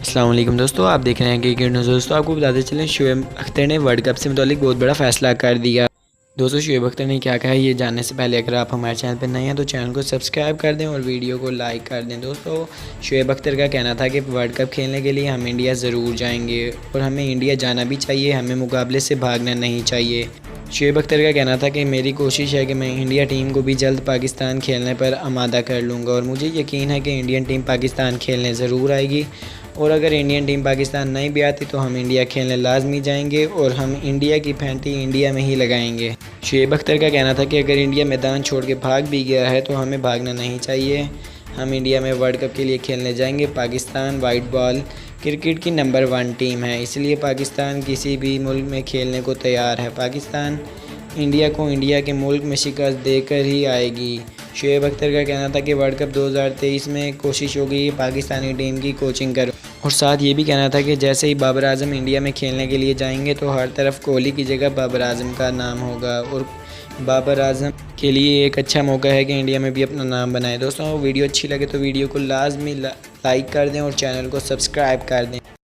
अस्सलाम वालेकुम दोस्तों, आप देख रहे हैं क्रिकेट न्यूज़। दोस्तों आपको बताते चलें, शुएब अख्तर ने वर्ल्ड कप से मुतालिक बहुत बड़ा फैसला कर दिया। दोस्तों शुएब अख्तर ने क्या कहा है, ये जानने से पहले अगर आप हमारे चैनल पर नए हैं तो चैनल को सब्सक्राइब कर दें और वीडियो को लाइक कर दें। दोस्तों शुएब अख्तर का कहना था कि वर्ल्ड कप खेलने के लिए हम इंडिया ज़रूर जाएंगे और हमें इंडिया जाना भी चाहिए, हमें मुकाबले से भागना नहीं चाहिए। शुएब अख्तर का कहना था कि मेरी कोशिश है कि मैं इंडिया टीम को भी जल्द पाकिस्तान खेलने पर आमादा कर लूँगा और मुझे यकीन है कि इंडियन टीम पाकिस्तान खेलने ज़रूर आएगी और अगर इंडियन टीम पाकिस्तान नहीं भी आती तो हम इंडिया खेलने लाजमी जाएंगे और हम इंडिया की फैंटी इंडिया में ही लगाएंगे। शुएब अख्तर का कहना था कि अगर इंडिया मैदान छोड़ के भाग भी गया है तो हमें भागना नहीं चाहिए, हम इंडिया में वर्ल्ड कप के लिए खेलने जाएंगे। पाकिस्तान वाइट बॉल क्रिकेट की नंबर 1 टीम है, इसलिए पाकिस्तान किसी भी मुल्क में खेलने को तैयार है। पाकिस्तान इंडिया को इंडिया के मुल्क में शिकस्त देकर ही आएगी। शुएब अख्तर का कहना था कि वर्ल्ड कप 2023 में कोशिश होगी पाकिस्तानी टीम की कोचिंग कर और साथ ये भी कहना था कि जैसे ही बाबर आजम इंडिया में खेलने के लिए जाएंगे तो हर तरफ कोहली की जगह बाबर आजम का नाम होगा और बाबर आजम के लिए एक अच्छा मौका है कि इंडिया में भी अपना नाम बनाए। दोस्तों वीडियो अच्छी लगे तो वीडियो को लाजमी लाइक कर दें और चैनल को सब्सक्राइब कर दें।